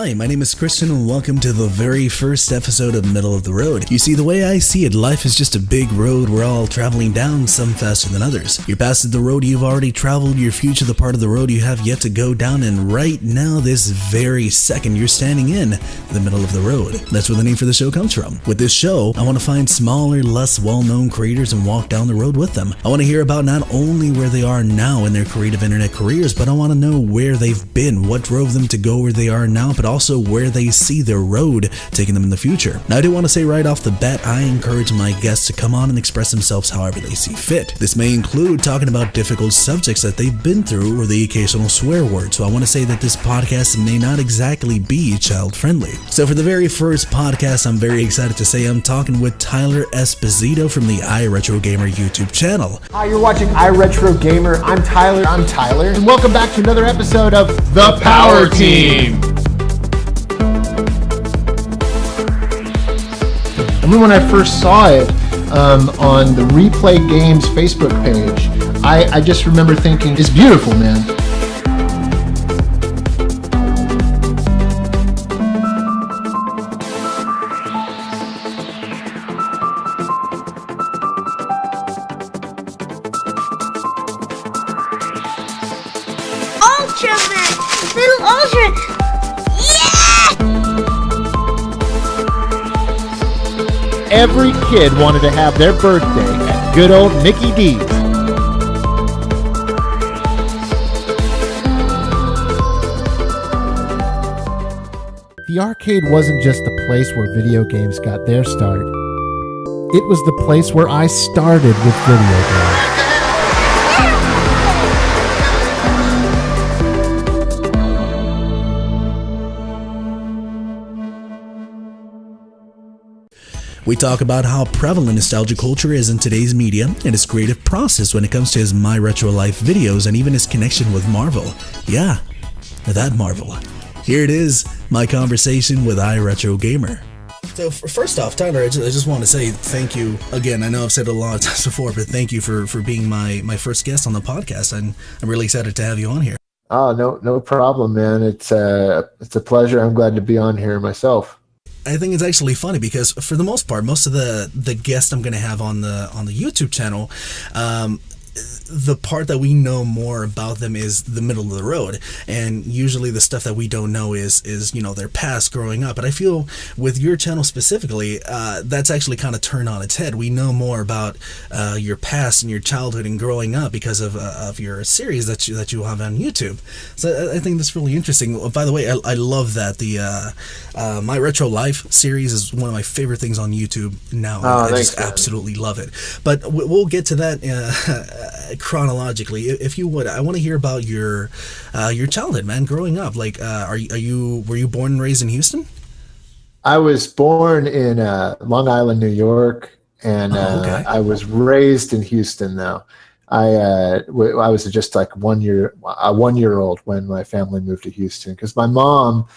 Hi, my name is Christian and welcome to the very first episode of Middle of the Road. You see, the way I see it, life is just a big road we're all traveling down, some faster than others. You're past the road you've already traveled, your future the part of the road you have yet to go down, and right now, this very second, you're standing in the middle of the road. That's where the name for the show comes from. With this show, I want to find smaller, less well-known creators and walk down the road with them. I want to hear about not only where they are now in their creative internet careers, but I want to know where they've been, what drove them to go where they are now, but also where they see their road taking them in the future. Now, I do want to say right off the bat, I encourage my guests to come on and express themselves however they see fit. This may include talking about difficult subjects that they've been through or the occasional swear word, so I want to say that this podcast may not exactly be child-friendly. So for the very first podcast, I'm very excited to say I'm talking with Tyler Esposito from the iRetroGamer YouTube channel. Hi, you're watching iRetroGamer. I'm Tyler. And welcome back to another episode of The Power Team. I mean, when I first saw it on the Replay Games Facebook page, I just remember thinking, it's beautiful, man. Ultraman! Little Ultra! Every kid wanted to have their birthday at good old Mickey D's. The arcade wasn't just the place where video games got their start. It was the place where I started with video games. We talk about how prevalent nostalgia culture is in today's media and his creative process when it comes to his My Retro Life videos and even his connection with Marvel. Yeah, that Marvel. Here it is, my conversation with iRetroGamer. So first off, Tyler, I just want to say thank you again. I know I've said it a lot of times before, but thank you for being my first guest on the podcast. I'm really excited to have you on here. Oh, no problem, man. It's a pleasure. I'm glad to be on here myself. I think it's actually funny because for the most part, most of the guests I'm going to have on the YouTube channel, the part that we know more about them is the middle of the road, and usually the stuff that we don't know is their past growing up. But I feel with your channel specifically, that's actually kind of turned on its head. We know more about your past and your childhood and growing up because of your series that you have on YouTube. So I think that's really interesting. By the way, I love that the My Retro Life series is one of my favorite things on YouTube now. I just absolutely love it. But we'll get to that chronologically, if you would. I want to hear about your childhood, man. Growing up, like, were you born and raised in Houston? I was born in Long Island, New York, and okay. I was raised in Houston. Though I was just like a 1 year old when my family moved to Houston because my mom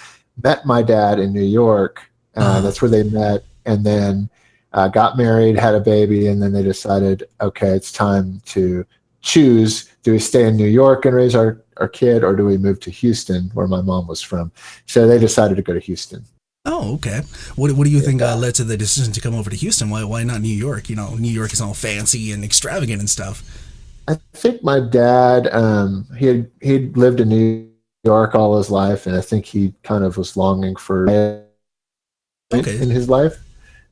met my dad in New York. That's where they met, and then got married, had a baby, and then they decided, okay, it's time to choose. Do we stay in New York and raise our kid, or do we move to Houston, where my mom was from? So they decided to go to Houston. Oh, okay. What do you think led to the decision to come over to Houston? Why not New York? New York is all fancy and extravagant and stuff. I think my dad, he'd lived in New York all his life, and I think he kind of was longing for in his life.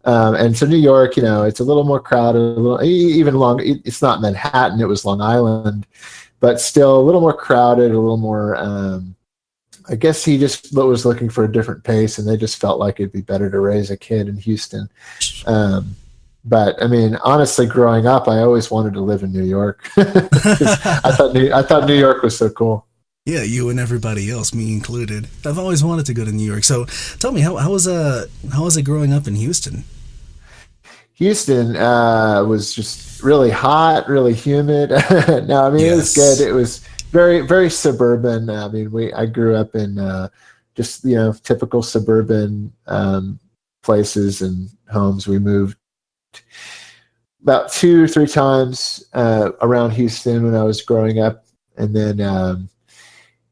And so New York, it's a little more crowded, it's not Manhattan, it was Long Island, but still a little more crowded, a little more, I guess he just was looking for a different pace, and they just felt like it'd be better to raise a kid in Houston. But I mean, honestly, growing up, I always wanted to live in New York. I thought New York was so cool. Yeah, you and everybody else, me included. I've always wanted to go to New York. So tell me, how was it growing up in Houston? Houston was just really hot, really humid. No, I mean, It was good. It was very, very suburban. I mean, I grew up in just typical suburban places and homes. We moved about 2 or 3 times around Houston when I was growing up, and then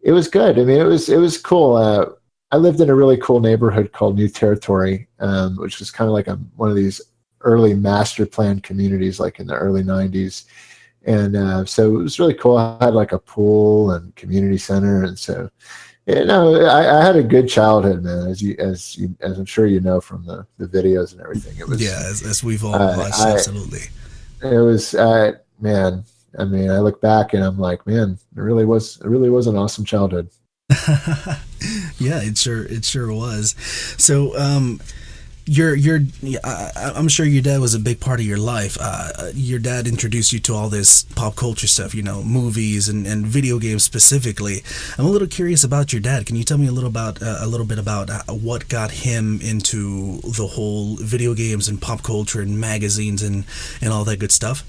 it was good. I mean, it was cool. I lived in a really cool neighborhood called New Territory, which was kind of like one of these early master plan communities, like in the early '90s. And so it was really cool. I had like a pool and community center, and so I had a good childhood, man. As I'm sure you know from the videos and everything. It was as we've all watched, absolutely. It was man. I mean, I look back and I'm like, man, it really was an awesome childhood. Yeah, it sure was. So, I'm sure your dad was a big part of your life. Your dad introduced you to all this pop culture stuff, movies and video games specifically. I'm a little curious about your dad. Can you tell me a little bit about what got him into the whole video games and pop culture and magazines and all that good stuff?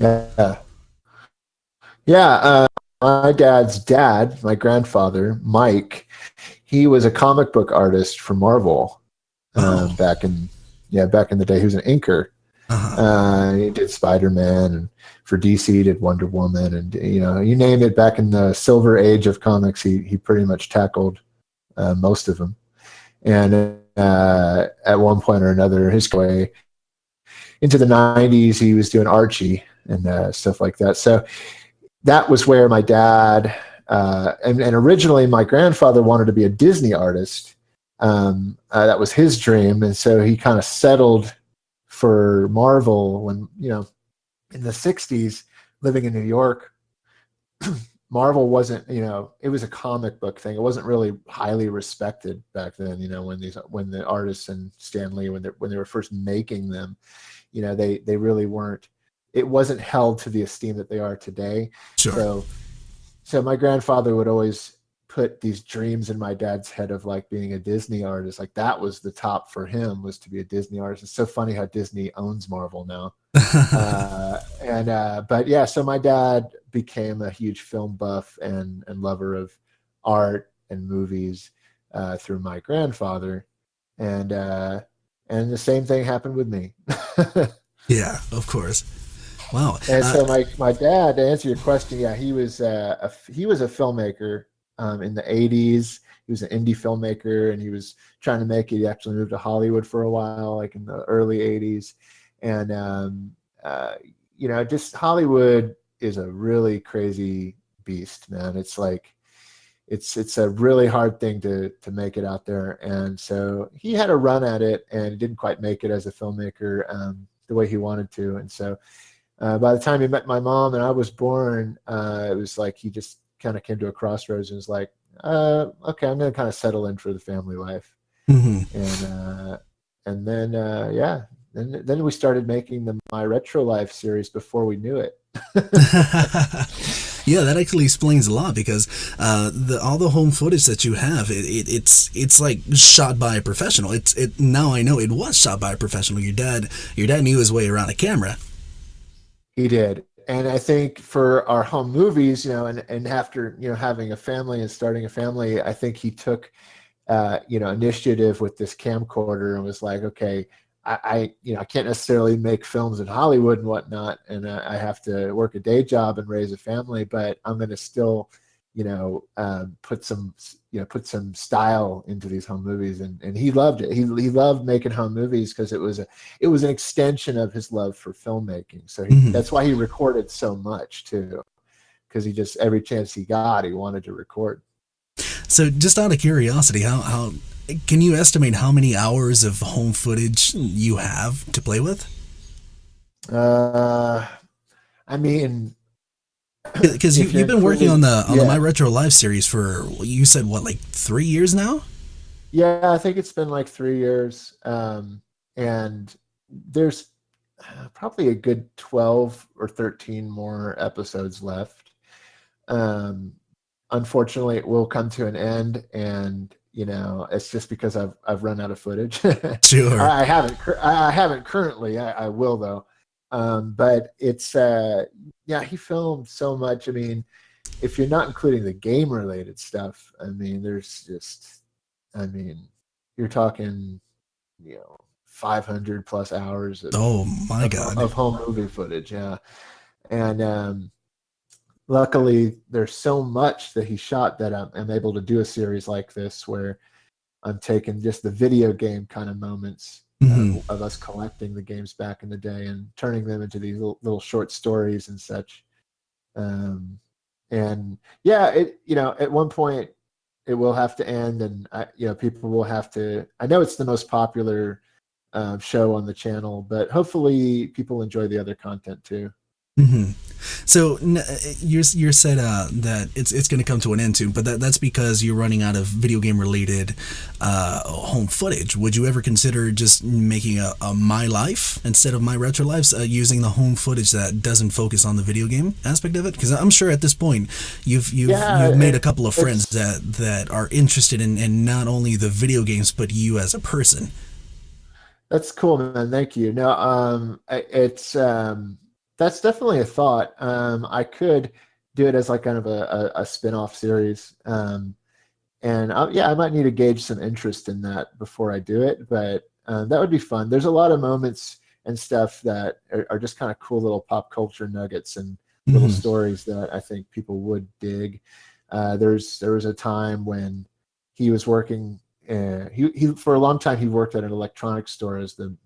Yeah. My dad's dad, my grandfather, Mike, he was a comic book artist for Marvel back in the day. He was an inker. He did Spider-Man, and for DC he did Wonder Woman, and you name it. Back in the Silver Age of comics, he pretty much tackled most of them. And at one point or another, his way into the '90s, he was doing Archie and stuff like that. So that was where my dad and originally my grandfather wanted to be a Disney artist. That was his dream, and so he kind of settled for Marvel when in the '60s, living in New York. Marvel wasn't, it was a comic book thing. It wasn't really highly respected back then. When the artists and Stan Lee, when they were first making them, they really weren't. It wasn't held to the esteem that they are today. Sure. So my grandfather would always put these dreams in my dad's head of like being a Disney artist. Like that was the top for him, was to be a Disney artist. It's so funny how Disney owns Marvel now. But yeah, so my dad became a huge film buff and lover of art and movies through my grandfather. And the same thing happened with me. Yeah, of course. Wow. And so my dad, to answer your question, yeah, he was a filmmaker in the '80s. He was an indie filmmaker, and he was trying to make it. He actually moved to Hollywood for a while, like in the early '80s. And just Hollywood is a really crazy beast, man. It's like it's a really hard thing to make it out there. And so he had a run at it, and he didn't quite make it as a filmmaker the way he wanted to. And so by the time he met my mom and I was born, it was like he just kind of came to a crossroads and was like, okay, I'm going to kind of settle in for the family life. Mm-hmm. And then we started making the My Retro Life series before we knew it. Yeah, that actually explains a lot, because all the home footage that you have, it's like shot by a professional. Now I know it was shot by a professional. Your dad knew his way around a camera. He did. And I think for our home movies, and after, having a family and starting a family, I think he took, initiative with this camcorder and was like, okay, I can't necessarily make films in Hollywood and whatnot, and I have to work a day job and raise a family, but I'm going to still, put some style into these home movies, and he loved it. He loved making home movies because it was an extension of his love for filmmaking. So that's why he recorded so much too, because he just, every chance he got, he wanted to record. So just out of curiosity, how can you estimate how many hours of home footage you have to play with? I mean, because you've been working on the My Retro Life series for, you said, what, like 3 years now? Yeah, I think it's been like 3 years. And there's probably a good 12 or 13 more episodes left. Unfortunately, it will come to an end, and it's just because I've run out of footage. Sure. I haven't currently. I will though. But it's he filmed so much. I mean, if you're not including the game related stuff, I mean, you're talking 500 plus hours of, of home movie footage. Yeah. And luckily there's so much that he shot that I'm able to do a series like this where I'm taking just the video game kind of moments of us collecting the games back in the day and turning them into these little short stories and such. And yeah, at one point it will have to end, and people will have to. I know it's the most popular show on the channel, but hopefully people enjoy the other content too. Mm-hmm. So you said that it's going to come to an end soon, but that's because you're running out of video game related home footage. Would you ever consider just making a My Life instead of My Retro Lives, using the home footage that doesn't focus on the video game aspect of it? Because I'm sure at this point you've made a couple of friends that are interested in not only the video games but you as a person. That's cool, man. Thank you. No, it's that's definitely a thought. I could do it as like kind of a spin-off series. And I might need to gauge some interest in that before I do it, but that would be fun. There's a lot of moments and stuff that are just kind of cool little pop culture nuggets and little stories that I think people would dig. There was a time when he was working. He for a long time he worked at an electronics store as the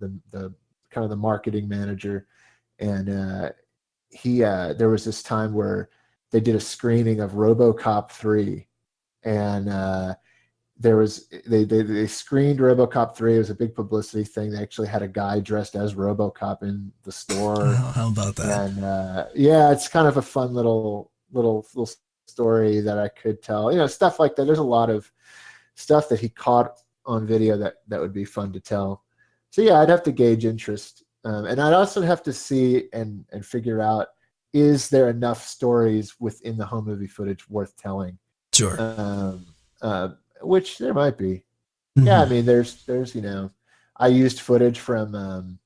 kind of the marketing manager. And there was this time where they did a screening of RoboCop 3, and they screened RoboCop 3. It was a big publicity thing. They actually had a guy dressed as RoboCop in the store. Oh, how about that? And it's kind of a fun little story that I could tell. Stuff like that. There's a lot of stuff that he caught on video that would be fun to tell. So yeah, I'd have to gauge interest. And I'd also have to see and figure out, is there enough stories within the home movie footage worth telling? Sure. Which there might be. Yeah, I mean, there's I used footage from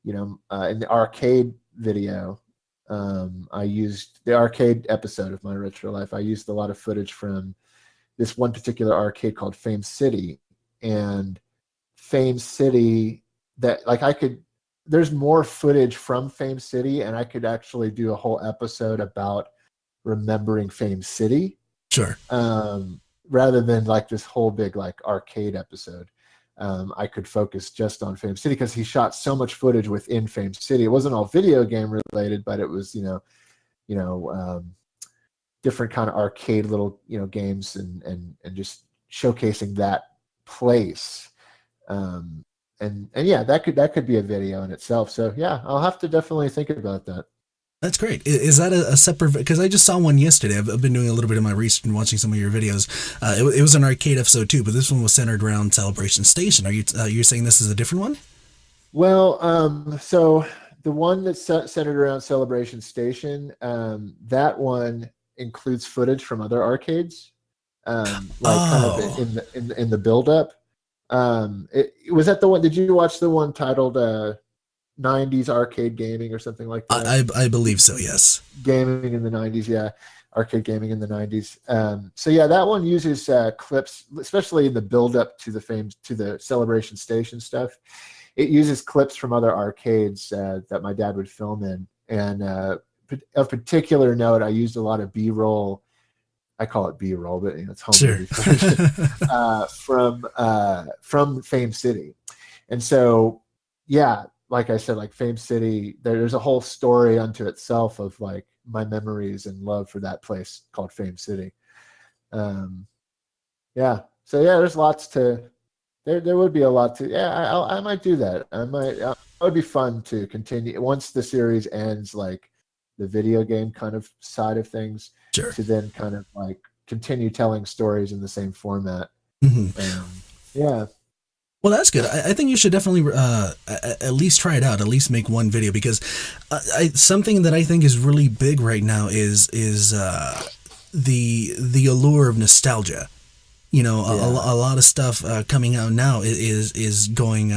in the arcade video. I used the arcade episode of My Retro Life. I used a lot of footage from this one particular arcade called Fame City, and Fame City that there's more footage from Fame City, and I could actually do a whole episode about remembering Fame City. Sure. Rather than like this whole big like arcade episode. I could focus just on Fame City because he shot so much footage within Fame City. It wasn't all video game related, but it was, different kind of arcade little, games and just showcasing that place. And yeah, that could be a video in itself. So yeah, I'll have to definitely think about that. That's great. Is that a separate? Because I just saw one yesterday. I've been doing a little bit of my research and watching some of your videos. It was an arcade episode too, but this one was centered around Celebration Station. Are you're saying this is a different one? Well, so the one that's centered around Celebration Station, that one includes footage from other arcades, kind of in the build up. Was that the one? Did you watch the one titled 90s arcade gaming or something like that? I believe so, yes. Gaming in the 90s, yeah. Arcade gaming in the 90s. So yeah, that one uses clips, especially in the build up to the Celebration Station stuff. It uses clips from other arcades that my dad would film in. And of particular note, I used a lot of B-roll. I call it B-roll, but it's home movie from Fame City. And so, yeah, like I said, like Fame City, there's a whole story unto itself of like my memories and love for that place called Fame City. Yeah. So yeah, there's lots to. There would be a lot to. Yeah, I might do that. It would be fun to continue once the series ends, like the video game kind of side of things. Sure. To then kind of like continue telling stories in the same format. Yeah. Well, that's good. I think you should definitely at least try it out. At least make one video, because something that I think is really big right now is the allure of nostalgia. A lot of stuff coming out now is going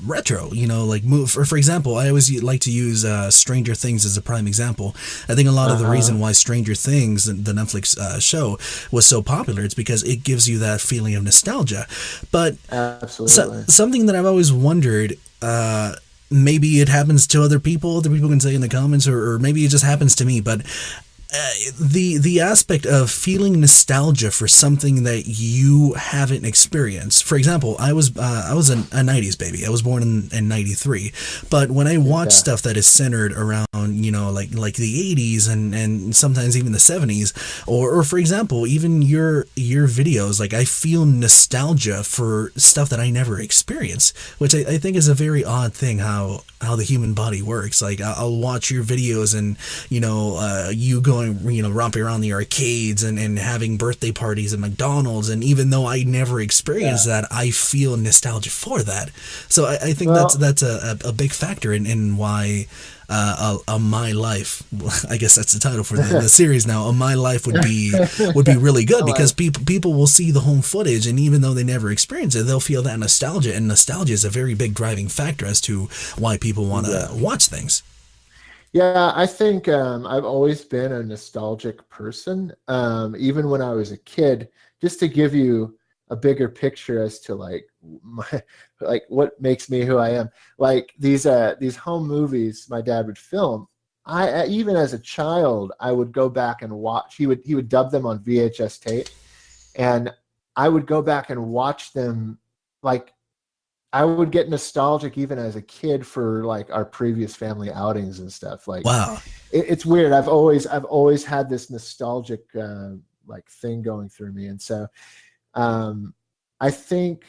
retro. Like for example, I always like to use Stranger Things as a prime example. I think a lot of the reason why Stranger Things, the Netflix show, was so popular, it's because it gives you that feeling of nostalgia. But absolutely, something that I've always wondered. Maybe it happens to other people. Other people can say in the comments, or maybe it just happens to me. But the aspect of feeling nostalgia for something that you haven't experienced. For example, I was a '90s baby. I was born in '93, but when I watch Yeah. stuff that is centered around like the '80s and sometimes even the '70s, or for example even your videos, like I feel nostalgia for stuff that I never experienced, which I think is a very odd thing how the human body works. Like I'll watch your videos and you going romping around the arcades and having birthday parties at McDonald's, and even though I never experienced that, I feel nostalgia for that. So I think Well, that's a big factor in why a My Life, I guess that's the title for the series now. A My Life would be really good I because like. people will see the home footage, and even though they never experience it, they'll feel that nostalgia, and nostalgia is a very big driving factor as to why people want to Yeah. watch things. Yeah, I think I've always been a nostalgic person. Even when I was a kid, just to give you a bigger picture as to like my like what makes me who I am. Like these home movies my dad would film. Even as a child, I would go back and watch. He would dub them on VHS tape, and I would go back and watch them. Like I would get nostalgic even as a kid for like our previous family outings and stuff. Like Wow. it's weird. I've always had this nostalgic like thing going through me, and so um, I think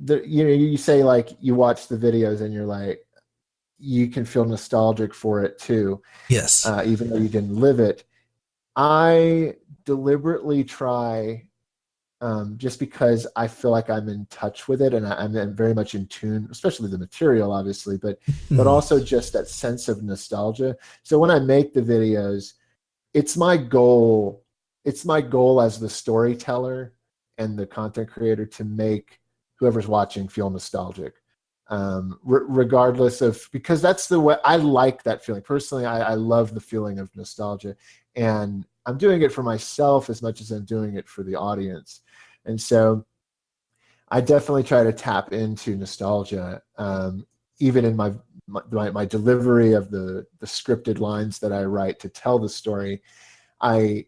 you say like you watch the videos and you're like you can feel nostalgic for it too, Yes. even though you didn't live it. I deliberately try just because I feel like I'm in touch with it and I'm very much in tune, especially the material, obviously, but Mm. also just that sense of nostalgia. So when I make the videos, it's my goal. It's my goal as the storyteller and the content creator to make whoever's watching feel nostalgic, regardless of because that's the way I like that feeling personally. I love the feeling of nostalgia, and I'm doing it for myself as much as I'm doing it for the audience. And so I definitely try to tap into nostalgia, even in my delivery of the scripted lines that I write to tell the story. I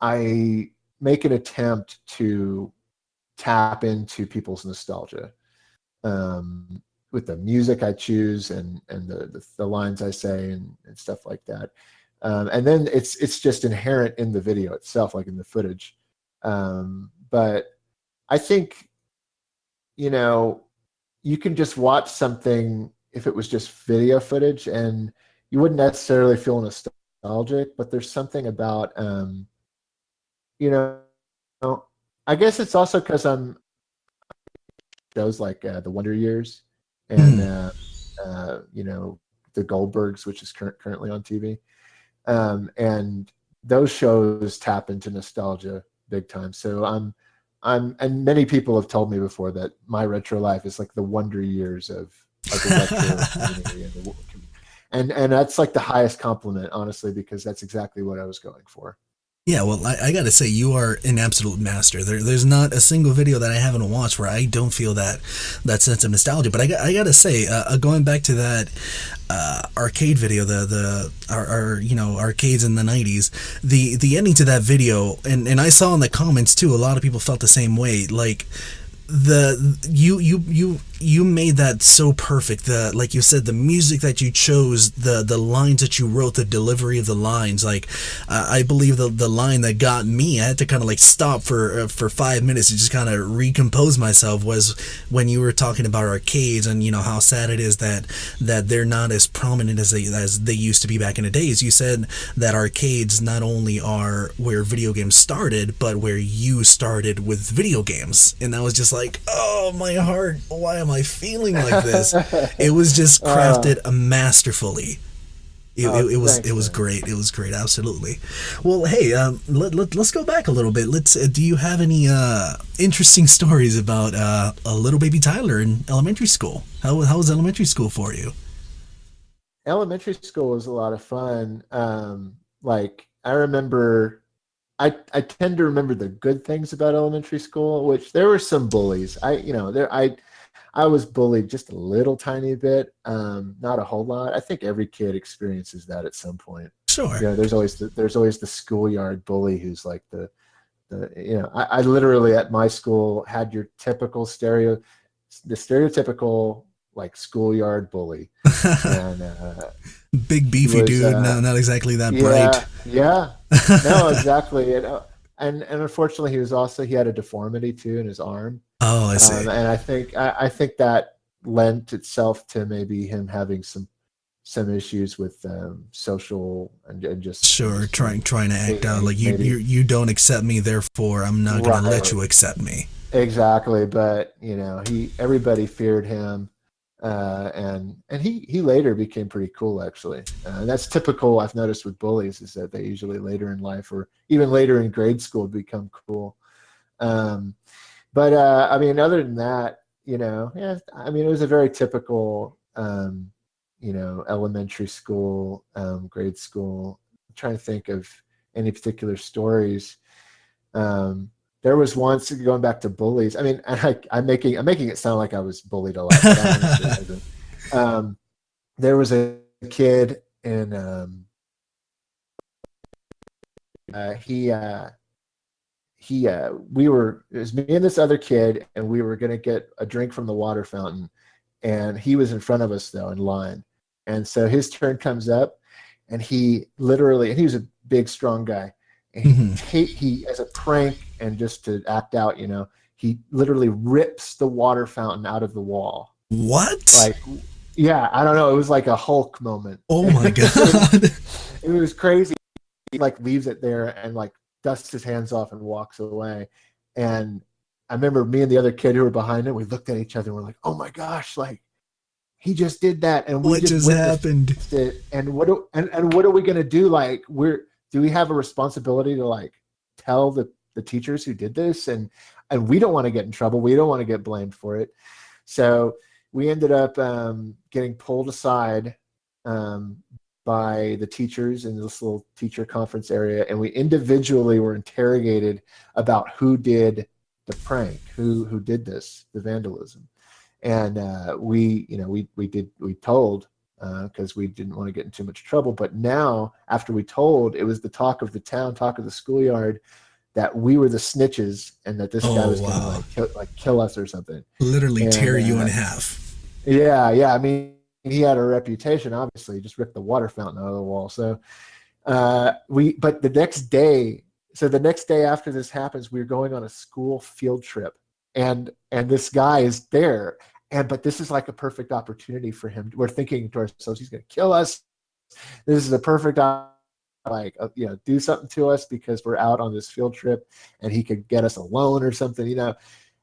I make an attempt to tap into people's nostalgia, with the music I choose and the lines I say and stuff like that. And then it's just inherent in the video itself, like in the footage. But I think you know you can just watch something if it was just video footage and you wouldn't necessarily feel nostalgic, but there's something about you know I guess it's also because I'm shows like the Wonder Years and Mm. the Goldbergs, which is currently on TV, and those shows tap into nostalgia big time. So and many people have told me before that my retro life is like the Wonder Years of the retro community and that's like the highest compliment, honestly, because that's exactly what I was going for. Yeah, well, I gotta say, you are an absolute master. There's not a single video that I haven't watched where I don't feel that sense of nostalgia. But I gotta say, going back to that arcade video, our arcades in the '90s, the ending to that video, and I saw in the comments too, a lot of people felt the same way. Like you made that so perfect. The like you said, the music that you chose, the lines that you wrote, the delivery of the lines. Like I believe the line that got me, I had to kind of like stop for 5 minutes to just kind of recompose myself, was when you were talking about arcades and how sad it is that they're not as prominent as they used to be back in the days. You said that arcades not only are where video games started, but where you started with video games, and that was just like, oh my heart, why am I feeling like this? It was just crafted masterfully. It Thanks, was man. great. It was great. Absolutely. Well, hey, let's go back a little bit. Let's. Do you have any interesting stories about a little baby Tyler in elementary school? How was elementary school for you? Elementary school was a lot of fun. Like I remember, I tend to remember the good things about elementary school, which there were some bullies. I was bullied just a little tiny bit, not a whole lot. I think every kid experiences that at some point. Sure. There's always the schoolyard bully who's like the I literally at my school had your typical stereotypical like schoolyard bully, and big beefy was, dude. No, not exactly that bright. Yeah, no, exactly, and unfortunately he had a deformity too in his arm. Oh, I see. And I think that lent itself to maybe him having some issues with social and just Sure, trying to act out like you don't accept me, therefore I'm not gonna let you accept me. Exactly, but everybody feared him, and he later became pretty cool actually, and that's typical. I've noticed with bullies is that they usually later in life or even later in grade school become cool. But I mean, other than that, yeah, I mean, it was a very typical elementary school, grade school. I'm trying to think of any particular stories. There was once, going back to bullies. I mean, I'm making it sound like I was bullied a lot. But I honestly wasn't. There was a kid, and it was me and this other kid, and we were going to get a drink from the water fountain, and he was in front of us though in line. And so his turn comes up, and he was a big, strong guy. And he, as a prank and just to act out, he literally rips the water fountain out of the wall. What? Like, yeah, I don't know. It was like a Hulk moment. Oh my God. It was crazy. He like leaves it there and like dusts his hands off and walks away. And I remember me and the other kid who were behind him, we looked at each other and we're like, oh my gosh, like, he just did that, and what just happened? And what are we gonna do? Like, do we have a responsibility to like tell the teachers who did this? And we don't want to get in trouble. We don't want to get blamed for it. So we ended up getting pulled aside by the teachers in this little teacher conference area, and we individually were interrogated about who did the prank, who did this, the vandalism. And we told because we didn't want to get in too much trouble. But now, after we told, it was the talk of the town, talk of the schoolyard, that we were the snitches and that this guy was going to kill us or something. Literally tear you in half. Yeah. I mean, he had a reputation. Obviously, he just ripped the water fountain out of the wall. So but the next day after this happens, we were going on a school field trip, and this guy is there. But this is like a perfect opportunity for him. We're thinking to ourselves, he's going to kill us. This is a perfect do something to us because we're out on this field trip, and he could get us a loan or something,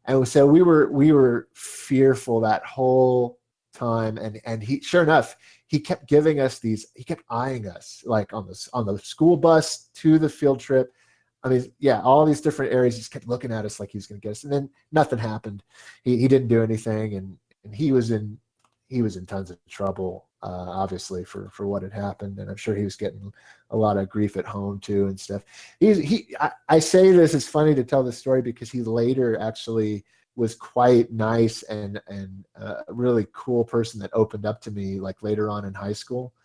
And so we were fearful that whole time. And he, sure enough, he kept giving us these. He kept eyeing us like on the school bus to the field trip. I mean, yeah, all these different areas. He just kept looking at us like he was going to get us, and then nothing happened. He didn't do anything, and he was in tons of trouble, obviously for what had happened, and I'm sure he was getting a lot of grief at home too and stuff. I say this, it's funny to tell this story because he later actually was quite nice and a really cool person that opened up to me like later on in high school.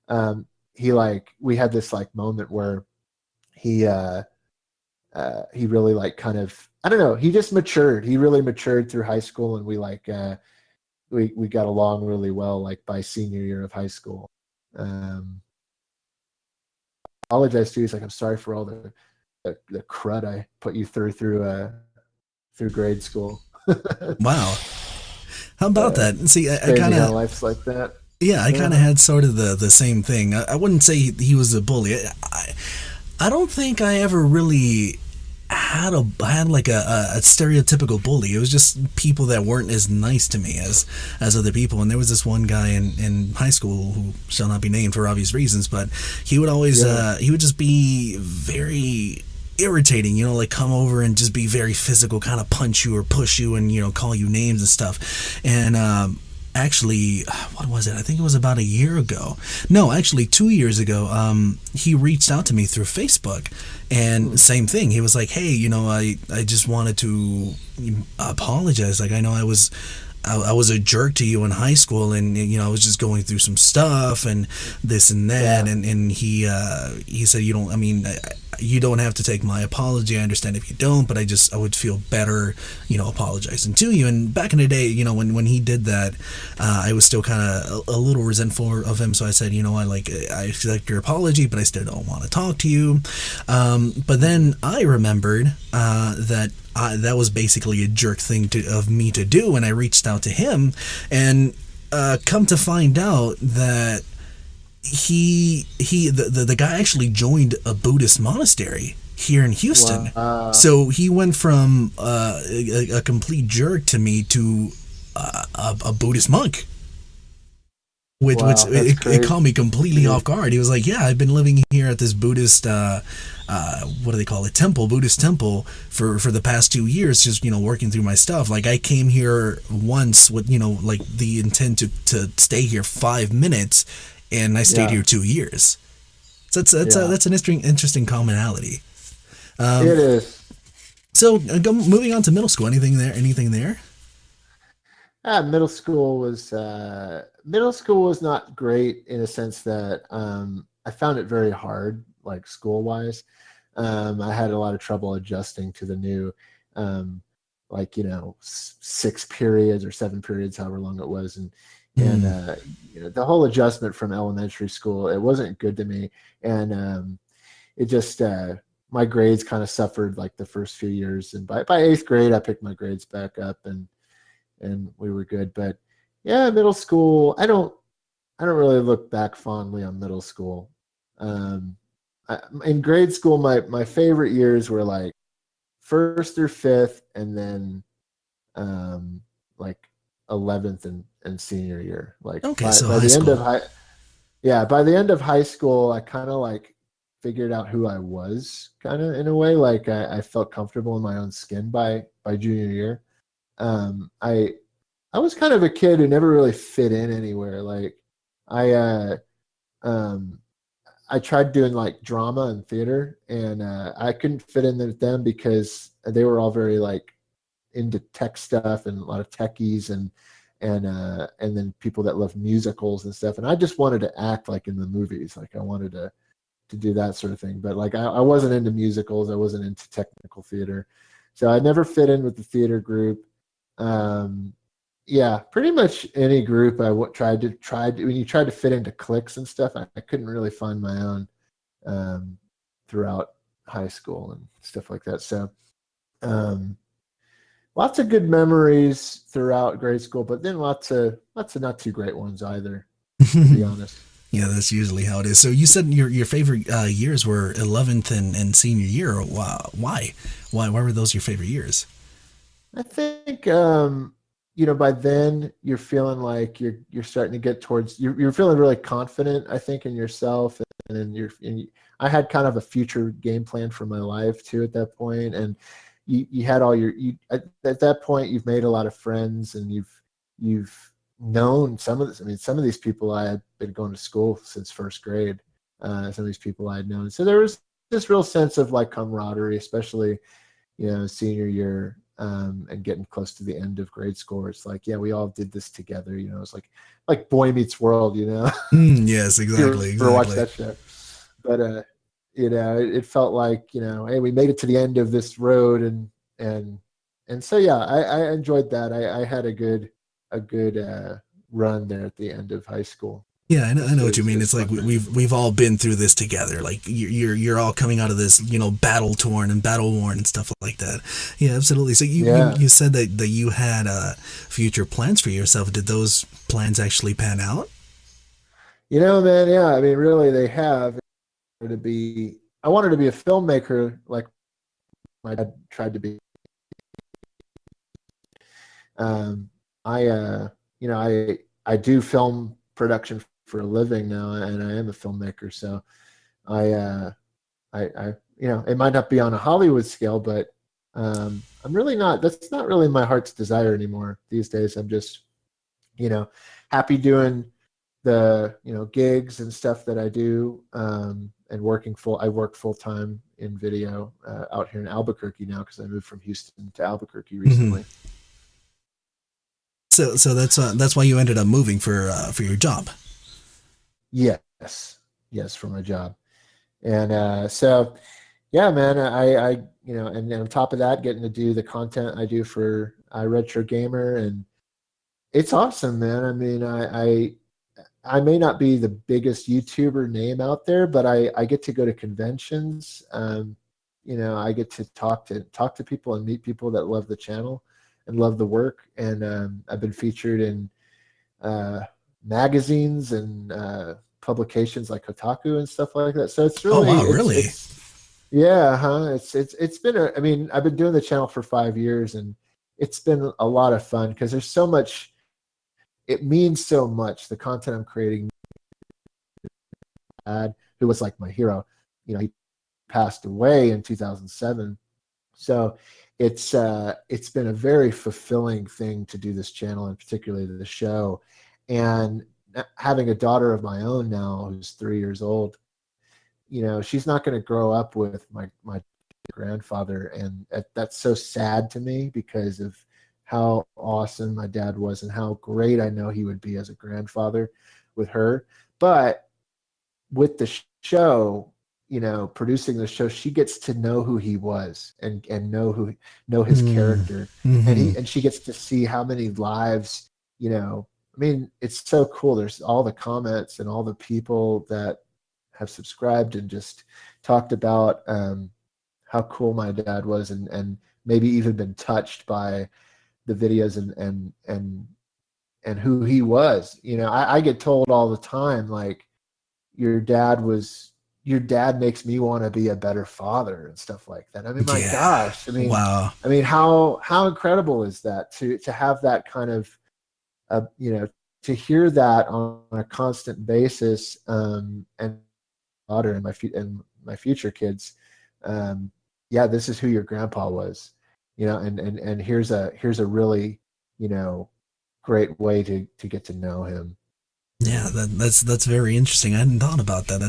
We had this like moment where he really like kind of, I don't know, he just matured. He really matured through high school, and we like we got along really well like by senior year of high school. Apologize to you. He's like, I'm sorry for all the crud I put you through grade school. Wow. How about that? See, I kind of life's like that. Yeah, I kind of had sort of the same thing. I wouldn't say he was a bully. I don't think I ever really had like a stereotypical bully. It was just people that weren't as nice to me as other people. And there was this one guy in high school who shall not be named for obvious reasons, but he would always he would just be very irritating, like come over and just be very physical, kind of punch you or push you and call you names and stuff. And actually, what was it? I think it was about a year ago. No, actually 2 years ago. He reached out to me through Facebook, and same thing. He was like, "Hey, I just wanted to apologize. Like, I know I was I was a jerk to you in high school, and I was just going through some stuff and this and that, Yeah. and he said, you don't have to take my apology. I understand if you don't, but I would feel better, apologizing to you. And back in the day, when he did that, I was still kind of a little resentful of him. So I said, I accept your apology, but I still don't want to talk to you. But then I remembered that was basically a jerk thing of me to do, and I reached out to him, and come to find out that the guy actually joined a Buddhist monastery here in Houston. Wow. So he went from a complete jerk to me to a Buddhist monk. Which Wow, that's it crazy. caught me completely off guard. He was like, "Yeah, I've been living here at this Buddhist, what do they call it, temple, Buddhist temple for the past 2 years, just working through my stuff. Like I came here once with like the intent to stay here 5 minutes, and I stayed Yeah. here 2 years. So Yeah. that's an interesting commonality. It is. So moving on to middle school, anything there? Anything there? Middle school was not great in a sense that I found it very hard, like school wise. I had a lot of trouble adjusting to the new, um, like 6 periods or 7 periods, however long it was, and Mm. the whole adjustment from elementary school, it wasn't good to me, and it just my grades kind of suffered like the first few years, and by eighth grade, I picked my grades back up, and we were good. But yeah, middle school, I don't really look back fondly on middle school. Um, in grade school, my favorite years were like first through fifth, and then like 11th and senior year. Like Okay, by so by high the end of school. high yeah, by the end of high school, I kind of like figured out who I was, kind of in a way. Like I felt comfortable in my own skin by junior year. I was kind of a kid who never really fit in anywhere. Like I um I tried doing like drama and theater, and I couldn't fit in with them because they were all very like into tech stuff and a lot of techies, and then people that love musicals and stuff. And I just wanted to act like in the movies. Like I wanted to do that sort of thing. But like I wasn't into musicals. I wasn't into technical theater. So I never fit in with the theater group. Um, yeah, pretty much any group tried to when you tried to fit into cliques and stuff, I couldn't really find my own um, throughout high school and stuff like that. So um, lots of good memories throughout grade school, but then lots of not too great ones either, to be honest. Yeah, that's usually how it is. So you said your favorite years were 11th and senior year. Why? Why were those your favorite years? I think by then you're feeling like you're starting to get towards you're feeling really confident, I think, in yourself, and then I had kind of a future game plan for my life too at that point, and you had all at that point you've made a lot of friends, and you've known some of this. I mean, some of these people I had been going to school since first grade. Some of these people I had known, so there was this real sense of like camaraderie, especially senior year, and getting close to the end of grade school. It's like, yeah, we all did this together. It's like Boy Meets World. Yes, If you exactly, ever watched exactly. that show. But it felt like, hey, we made it to the end of this road, and so yeah, I enjoyed that. I had a good run there at the end of high school. Yeah, I know It what you was, mean. it's It's like fun times. we've all been through this together. Like you're all coming out of this, battle torn and battle worn and stuff like that. Yeah, absolutely. So Yeah. you said that you had future plans for yourself. Did those plans actually pan out? Man, yeah, I mean, really, they have. I wanted to be a filmmaker, like my dad tried to be. Um, I, I do film production for a living now, and I am a filmmaker. So I, it might not be on a Hollywood scale, but I'm really not. That's not really my heart's desire anymore these days. I'm just, you know, happy doing the gigs and stuff that I do, and I work full time in video out here in Albuquerque now because I moved from Houston to Albuquerque Hmm. recently. So that's why you ended up moving for your job. Yes, for my job. And so, yeah, man, I and then on top of that, getting to do the content I do for iRetroGamer, and it's awesome, man. I mean, I may not be the biggest YouTuber name out there, but I get to go to conventions. I get to talk to people and meet people that love the channel and love the work. And I've been featured in uh, magazines and publications like Kotaku and stuff like that. So it's Oh really wow, really? yeah, huh? It's been I mean, I've been doing the channel for 5 years, and it's been a lot of fun because there's so much. It means so much. The content I'm creating. Dad, who was like my hero, he passed away in 2007. So it's been a very fulfilling thing to do this channel, and particularly the show. And having a daughter of my own now who's 3 years old, she's not going to grow up with my grandfather, and that's so sad to me because of how awesome my dad was and how great I know he would be as a grandfather with her. But with the show, producing the show, she gets to know who he was and know his character, and Mm-hmm. she gets to see how many lives. I mean, it's so cool. There's all the comments and all the people that have subscribed and just talked about how cool my dad was, and maybe even been touched by the videos and who he was. I get told all the time, like, your dad makes me want to be a better father and stuff like that. I mean, my Yeah. gosh. I mean, Wow. how incredible is that to have that kind of to hear that on a constant basis, and daughter and my future kids, um, yeah, this is who your grandpa was, and here's a really, you know great way to get to know him. Yeah, that's very interesting. I hadn't thought about that.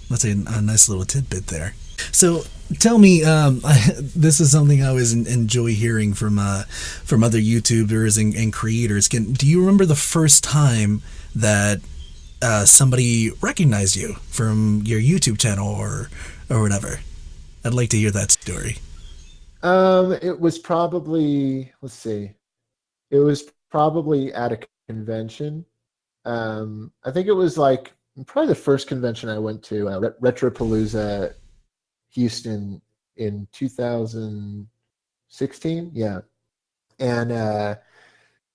That's a nice little tidbit there. So tell me, this is something I always enjoy hearing from other YouTubers and creators. Do you remember the first time that somebody recognized you from your YouTube channel or whatever? I'd like to hear that story. It was probably, let's see, it was probably at a convention. I think it was like probably the first convention I went to, Retropalooza Houston in 2016. Yeah. And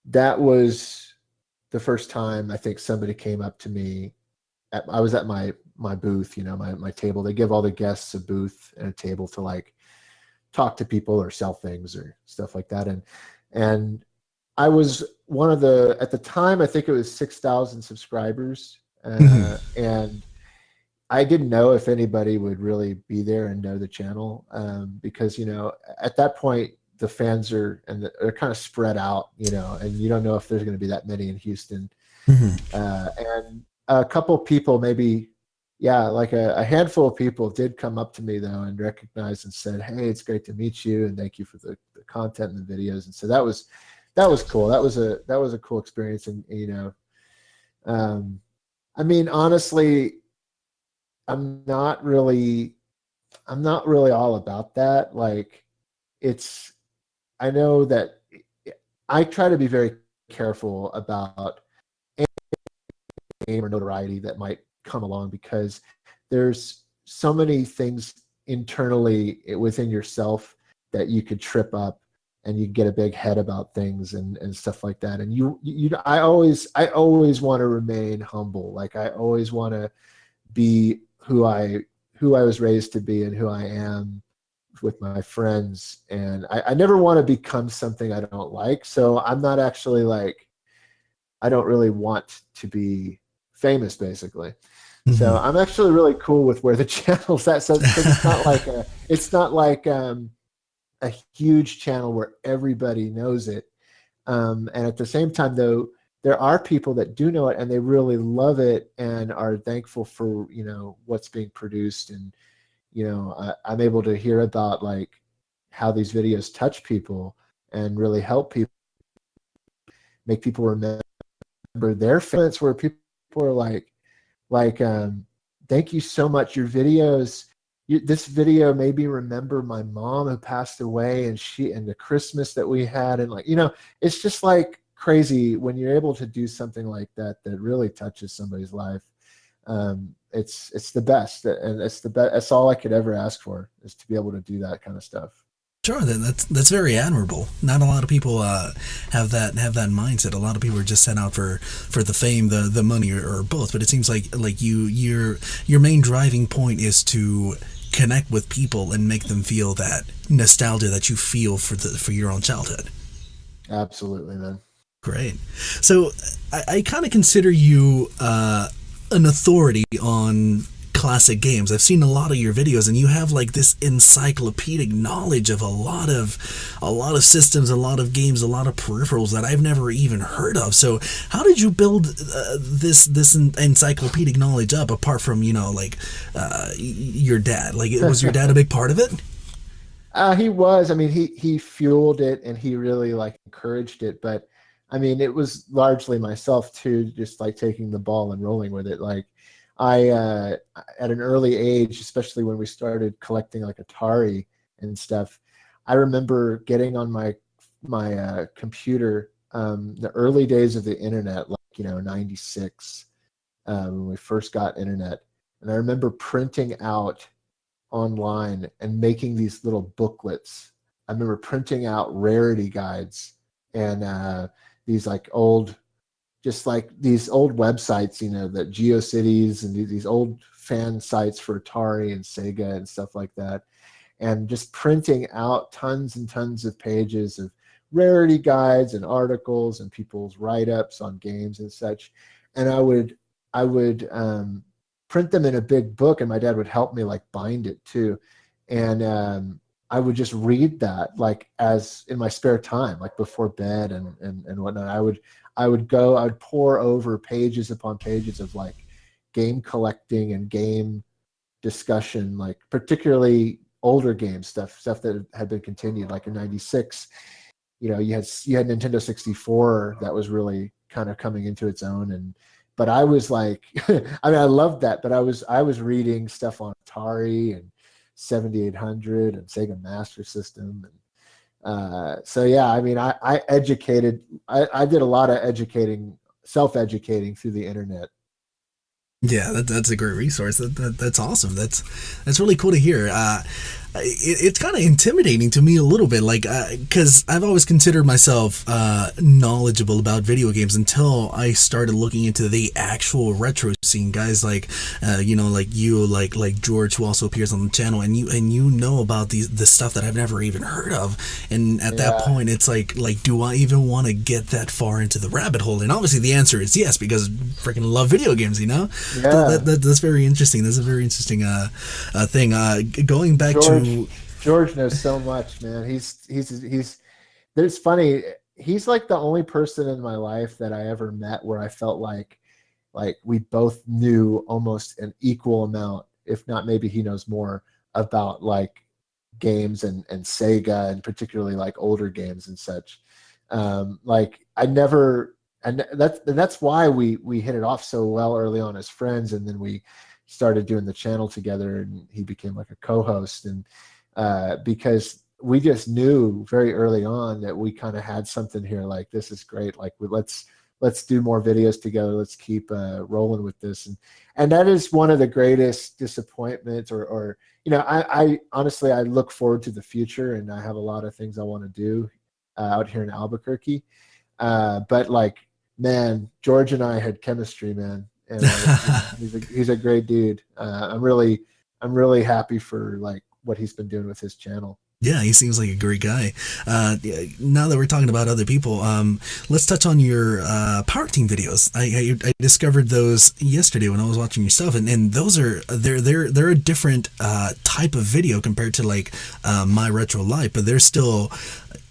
that was the first time I think somebody came up to me. I was at my booth, my table. They give all the guests a booth and a table to like talk to people or sell things or stuff like that. And I was one of at the time, I think it was 6,000 subscribers. Mm-hmm. And I didn't know if anybody would really be there and know the channel, because, at that point, the fans are kind of spread out, and you don't know if there's going to be that many in Houston. Mm-hmm. And a couple people, maybe, yeah, like a handful of people did come up to me though and recognized and said, "Hey, it's great to meet you, and thank you for the content and the videos." And so that was cool. That was a cool experience. And I mean, honestly, I'm not really I'm not really all about that. Like, it's I know that I try to be very careful about fame or notoriety that might come along, because there's so many things internally within yourself that you could trip up, and you get a big head about things and stuff like that. And I always want to remain humble. Like, I always want to be who I was raised to be and who I am with my friends. And I never want to become something I don't like. So I'm not actually like, I don't really want to be famous, basically. So Mm-hmm. I'm actually really cool with where the channel's at. So because it's not like a huge channel where everybody knows it. And at the same time, though, there are people that do know it and they really love it and are thankful for what's being produced. And I'm able to hear about like how these videos touch people and really help people. make people remember their favorites, where people are like, thank you so much. Your videos, this video made me remember my mom who passed away, and the Christmas that we had, and like, it's just like crazy when you're able to do something like that really touches somebody's life. It's the best, and it's the best. That's all I could ever ask for, is to be able to do that kind of stuff. Sure, that's very admirable. Not a lot of people have that mindset. A lot of people are just sent out for the fame, the money, or both. But it seems like your main driving point is to connect with people and make them feel that nostalgia that you feel for your own childhood. Absolutely, man. Great. So I kind of consider you an authority on classic games. I've seen a lot of your videos, and you have like this encyclopedic knowledge of a lot of systems, a lot of games, a lot of peripherals that I've never even heard of. So how did you build this encyclopedic knowledge up, apart from your dad? Like, was your dad a big part of it? He was. I mean, he fueled it, and he really like encouraged it. But I mean, it was largely myself too, just like taking the ball and rolling with it. Like, I at an early age, especially when we started collecting like Atari and stuff, I remember getting on my computer, the early days of the internet, like 96, when we first got internet, and I remember printing out online and making these little booklets. I remember printing out rarity guides and these like old, just like these old websites, that GeoCities and these old fan sites for Atari and Sega and stuff like that, and just printing out tons and tons of pages of rarity guides and articles and people's write-ups on games and such. And I would print them in a big book, and my dad would help me like bind it too. And I would just read that like as in my spare time, like before bed and whatnot. I would pour over pages upon pages of like game collecting and game discussion, like particularly older game stuff that had been continued. Like in 96, you had Nintendo 64 that was really kind of coming into its own. But I was like, I mean, I loved that, but I was reading stuff on Atari and 7800 and Sega Master System. And so yeah, I mean, I did a lot of self-educating through the internet. Yeah, that's a great resource. That's awesome. That's really cool to hear. It's kind of intimidating to me a little bit, like, because I've always considered myself knowledgeable about video games until I started looking into the actual retro scene. Guys like, like you, like George, who also appears on the channel, and you know about the stuff that I've never even heard of. And at that point, it's like, do I even want to get that far into the rabbit hole? And obviously, the answer is yes, because I freaking love video games. Yeah. That's very interesting. That's a very interesting thing. Going back George knows so much, man. He's there's funny. He's like the only person in my life that I ever met where I felt like we both knew almost an equal amount, if not maybe he knows more about like games and Sega, and particularly like older games and such. Like I never, and that's why we hit it off so well early on as friends, and then we started doing the channel together, and he became like a co-host, and because we just knew very early on that we kind of had something here, like this is great, like let's do more videos together, let's keep rolling with this. And that is one of the greatest disappointments, or I honestly, I look forward to the future, and I have a lot of things I want to do out here in Albuquerque, but like, man, George and I had chemistry, man, and he's a great dude. I'm really happy for like what he's been doing with his channel. Yeah, he seems like a great guy. Now that we're talking about other people, let's touch on your Power Team videos. I discovered those yesterday when I was watching your stuff, and those are they're a different type of video compared to like My Retro Life, but they're still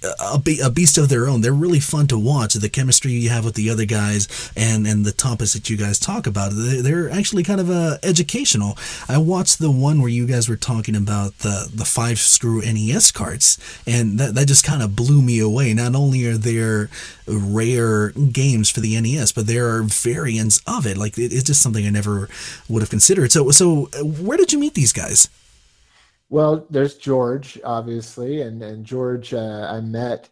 a beast of their own. They're really fun to watch. The chemistry you have with the other guys and the topics that you guys talk about, they're actually kind of educational. I watched the one where you guys were talking about the 5-screw NES carts, and that just kind of blew me away. Not only are there rare games for the NES, but there are variants of it. Like it's just something I never would have considered. So where did you meet these guys? Well, there's George, obviously, and George I met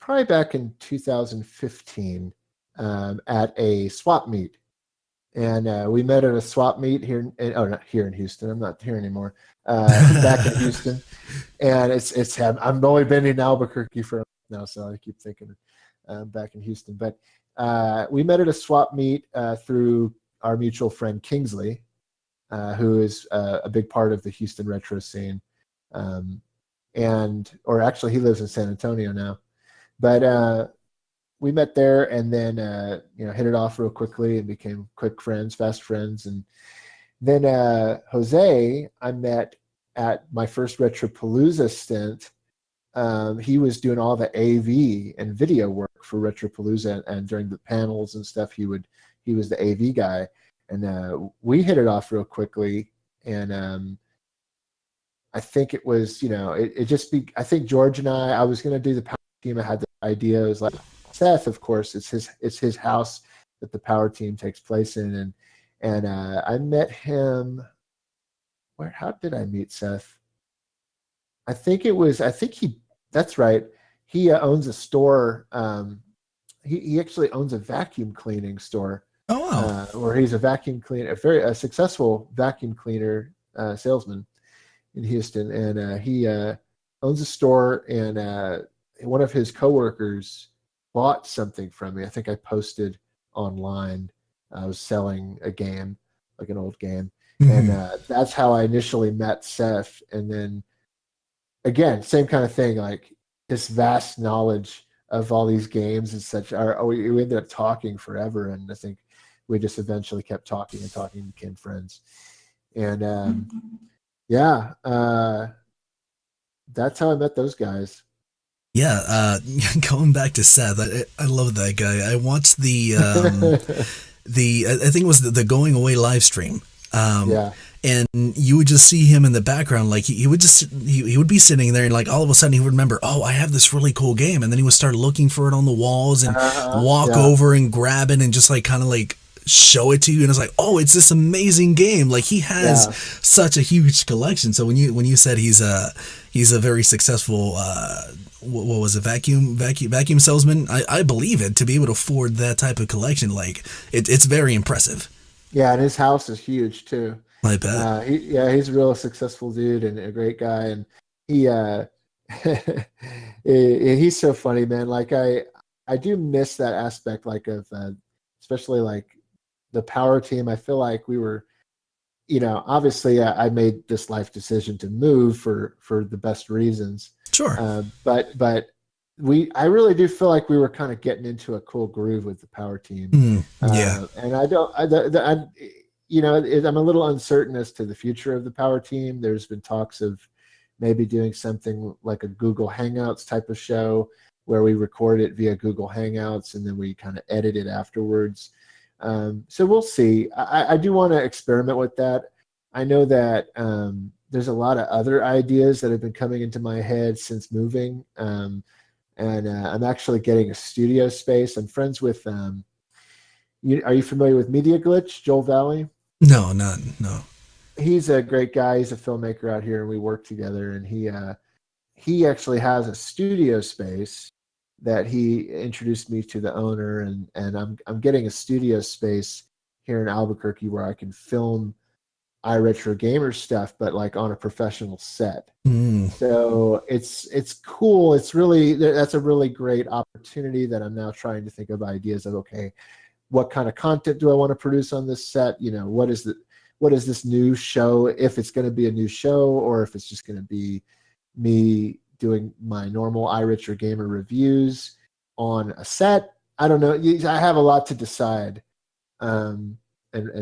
probably back in 2015 at a swap meet. And we met at a swap meet here. Not here in Houston. I'm not here anymore. Back in Houston, and I'm only been in Albuquerque for now, so I keep thinking back in Houston. But we met at a swap meet through our mutual friend Kingsley, who is a big part of the Houston retro scene, or actually he lives in San Antonio now. But we met there, and then hit it off real quickly and became quick friends, fast friends. And then Jose, I met at my first Retropalooza stint. He was doing all the AV and video work for Retropalooza, and during the panels and stuff, he was the AV guy, and we hit it off real quickly. And I think it was, I think George and I was going to do the power team. I had the idea. It was like Seth, of course, it's his house that the power team takes place in, and I met him. How did I meet Seth? That's right. He owns a store. He actually owns a vacuum cleaning store. Oh, wow. Where he's a vacuum cleaner, a successful vacuum cleaner salesman in Houston, and he owns a store. And one of his coworkers bought something from me. I think I posted online. I was selling a game, like an old game, and that's how I initially met Seth. And then again, same kind of thing, like this vast knowledge of all these games and such. We ended up talking forever, and I think we just eventually kept talking and talking, became friends. And that's how I met those guys. Yeah, going back to Seth, I love that guy. I watched I think it was the going away live stream. Yeah. And you would just see him in the background, like he would be sitting there, and like all of a sudden he would remember, oh, I have this really cool game, and then he would start looking for it on the walls and walk over and grab it and just like kind of like show it to you, and it's like, oh, it's this amazing game. Like he has such a huge collection. So when you said he's a very successful what was a vacuum salesman, I believe it, to be able to afford that type of collection. Like it's very impressive. Yeah, and his house is huge too. I bet. He's a real successful dude and a great guy, and he he's so funny, man. Like I do miss that aspect, like of especially like the power team. I feel like we were, obviously I made this life decision to move for the best reasons. Sure. But I really do feel like we were kind of getting into a cool groove with the power team. Yeah. And I'm a little uncertain as to the future of the power team. There's been talks of maybe doing something like a Google Hangouts type of show where we record it via Google Hangouts and then we kind of edit it afterwards. So we'll see. I do want to experiment with that. I know that there's a lot of other ideas that have been coming into my head since moving. And I'm actually getting a studio space. I'm friends with, are you familiar with Media Glitch, Joel Valley? No. He's a great guy. He's a filmmaker out here, and we work together. And he actually has a studio space that he introduced me to the owner, and I'm getting a studio space here in Albuquerque where I can film iRetroGamer stuff, but like on a professional set. So it's cool. That's a really great opportunity that I'm now trying to think of ideas of, okay, what kind of content do I want to produce on this set? What is this new show, if it's going to be a new show or if it's just going to be me doing my normal iRetroGamer reviews on a set. I don't know. I have a lot to decide and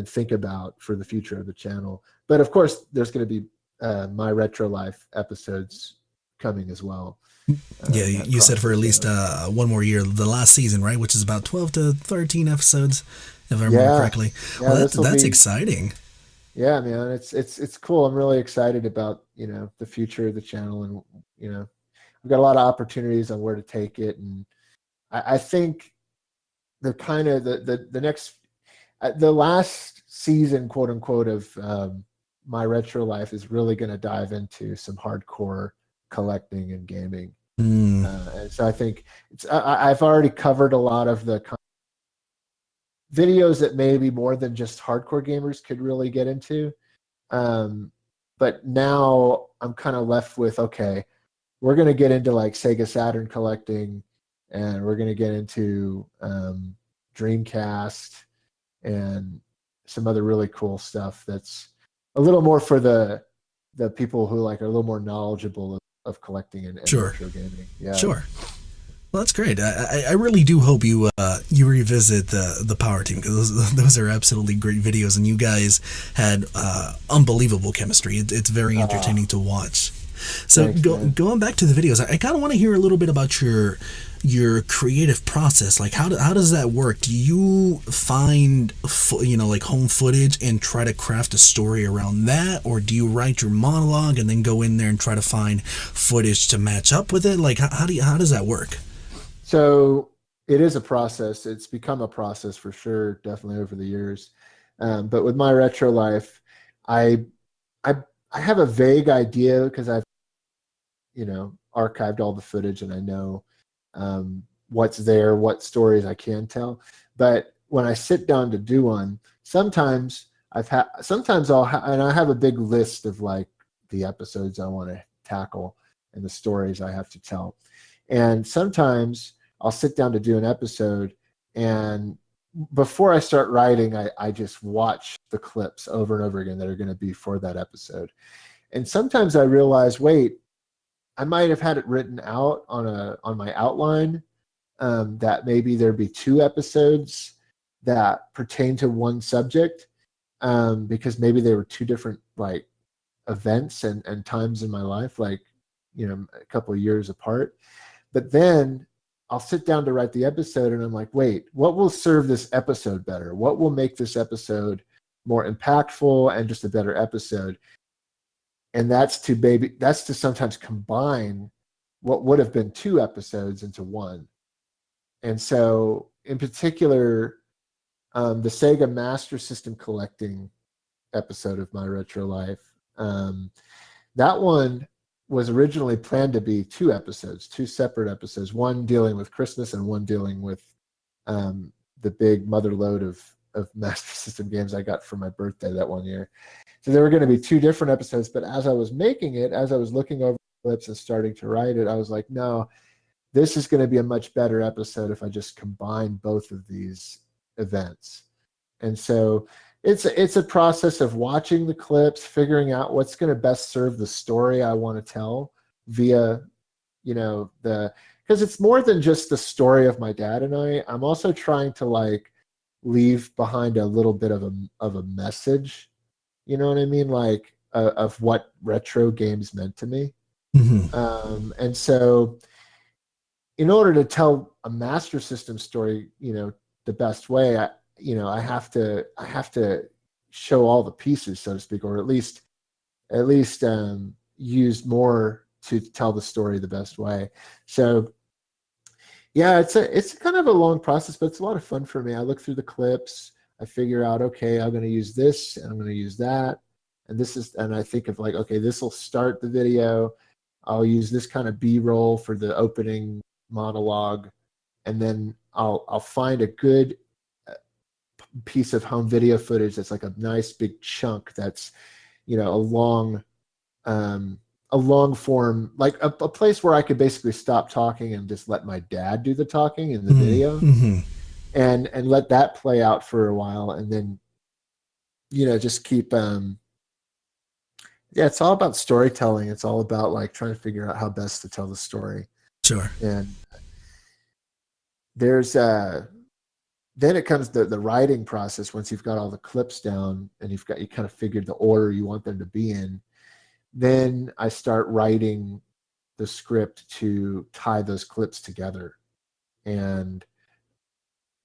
think about for the future of the channel. But of course, there's going to be My Retro Life episodes coming as well. Yeah, you said for at least one more year, the last season, right? Which is about 12 to 13 episodes, if I remember correctly. Yeah, Well, that's exciting. Yeah, man, it's cool. I'm really excited about, the future of the channel, and we've got a lot of opportunities on where to take it, and I think the kind of the next the last season, quote unquote, of my retro life is really going to dive into some hardcore collecting and gaming. And so I think I've already covered a lot of the videos that maybe more than just hardcore gamers could really get into. But now I'm kind of left with, okay, we're going to get into like Sega Saturn collecting, and we're going to get into Dreamcast and some other really cool stuff that's a little more for the people who like are a little more knowledgeable of collecting and retro gaming. Yeah. Sure. Well, that's great. I really do hope you revisit the Power Team, because those are absolutely great videos, and you guys had unbelievable chemistry. It's very entertaining to watch. So thanks, going back to the videos, I kind of want to hear a little bit about your creative process. Like how does that work? Do you find like home footage and try to craft a story around that, or do you write your monologue and then go in there and try to find footage to match up with it? Like how does that work? So it is a process. It's become a process for sure, definitely over the years. But with my retro life, I have a vague idea because I've archived all the footage, and I know what's there, what stories I can tell. But when I sit down to do one, sometimes I have a big list of like the episodes I want to tackle and the stories I have to tell. And sometimes I'll sit down to do an episode, and before I start writing, I just watch the clips over and over again that are going to be for that episode. And sometimes I realize, wait, I might have had it written out on my outline, that maybe there'd be 2 episodes that pertain to one subject, because maybe they were 2 different like events and times in my life, like a couple of years apart. But then I'll sit down to write the episode, and I'm like, wait, what will serve this episode better? What will make this episode more impactful and just a better episode? And that's to sometimes combine what would have been 2 episodes into one. And so in particular, the Sega Master System collecting episode of my retro life, that one was originally planned to be 2 episodes, 2 separate episodes, one dealing with Christmas and one dealing with the big mother load of Master System games I got for my birthday that one year. So there were going to be 2 different episodes, but as I was making it, as I was looking over clips and starting to write it, I was like, no, this is going to be a much better episode if I just combine both of these events. And so it's a process of watching the clips, figuring out what's going to best serve the story I want to tell via, because it's more than just the story of my dad and I. I'm also trying to like leave behind a little bit of a message. You know what I mean? Like of what retro games meant to me. Mm-hmm. And so in order to tell a Master System story, the best way, I have to show all the pieces, so to speak, or at least use more to tell the story the best way. So yeah, it's kind of a long process, but it's a lot of fun for me. I look through the clips, I figure out, okay, I'm going to use this and I'm going to use that. And I think of like, okay, this will start the video. I'll use this kind of B-roll for the opening monologue. And then I'll find a good piece of home video footage that's like a nice big chunk that's, a long form, like a place where I could basically stop talking and just let my dad do the talking in the video. Mm-hmm. And let that play out for a while, and then just keep it's all about storytelling. It's all about like trying to figure out how best to tell the story. Sure. And there's then it comes the writing process. Once you've got all the clips down and you kind of figured the order you want them to be in, then I start writing the script to tie those clips together. And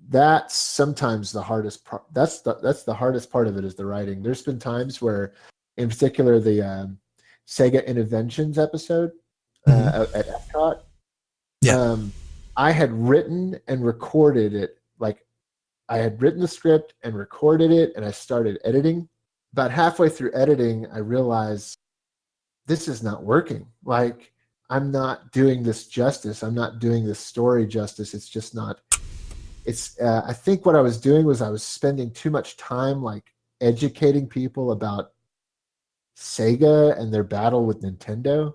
that's sometimes the hardest part. That's the hardest part of it, is the writing. There's been times where, in particular, the Sega Interventions episode at Epcot, I had written and recorded it. Like, I had written the script and recorded it, and I started editing. About halfway through editing, I realized this is not working. Like, I'm not doing this justice. I'm not doing this story justice. It's just not. It's. I think what I was doing was I was spending too much time like educating people about Sega and their battle with Nintendo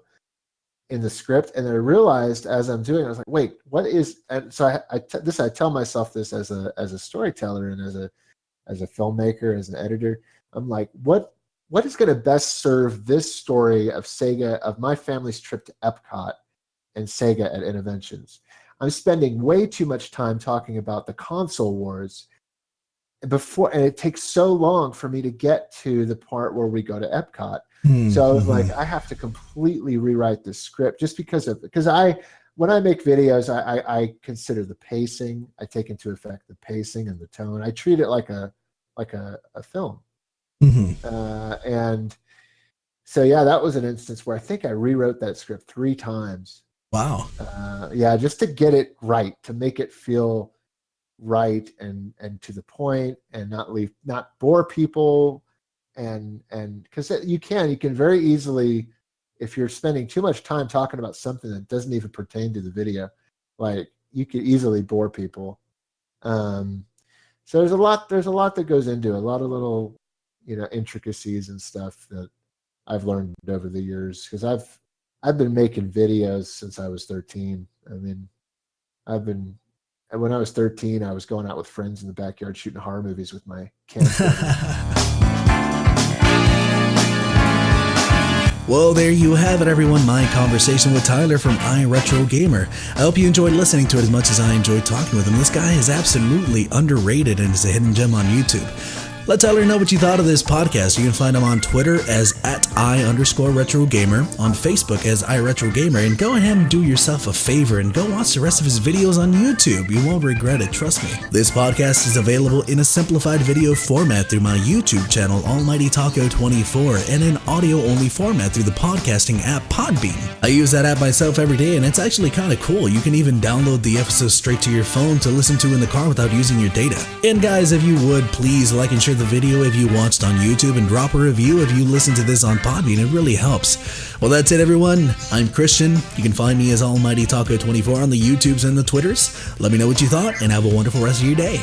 in the script, and I realized as I'm doing, I was like, wait, what is? And so I tell myself this as a storyteller and as a filmmaker, as an editor. I'm like, what is going to best serve this story of Sega, of my family's trip to Epcot and Sega at Interventions? I'm spending way too much time talking about the console wars and it takes so long for me to get to the part where we go to Epcot. So I was like, I have to completely rewrite the script just because when I make videos, I consider the pacing. I take into effect the pacing and the tone. I treat it like a film. And so, yeah, that was an instance where I think I rewrote that script 3 times. Wow. Just to get it right, to make it feel right and to the point, and not bore people. And because you can very easily, if you're spending too much time talking about something that doesn't even pertain to the video, like, you could easily bore people. So there's a lot that goes into it, a lot of little, intricacies and stuff that I've learned over the years, because I've been making videos since I was 13. I mean, when I was 13, I was going out with friends in the backyard shooting horror movies with my camcorder. Well, there you have it, everyone. My conversation with Tyler from iRetroGamer. I hope you enjoyed listening to it as much as I enjoyed talking with him. This guy is absolutely underrated and is a hidden gem on YouTube. Let Tyler know what you thought of this podcast. You can find him on Twitter as @I_RetroGamer, on Facebook as iRetroGamer, and go ahead and do yourself a favor and go watch the rest of his videos on YouTube. You won't regret it, trust me. This podcast is available in a simplified video format through my YouTube channel, Almighty Taco 24, and in audio-only format through the podcasting app Podbean. I use that app myself every day, and it's actually kind of cool. You can even download the episodes straight to your phone to listen to in the car without using your data. And guys, if you would, please like and share the video if you watched on YouTube, and drop a review if you listen to this on Podbean. It really helps. Well, that's it, everyone. I'm Christian. You can find me as Almighty Taco 24 on the YouTubes and the Twitters. Let me know what you thought, and have a wonderful rest of your day.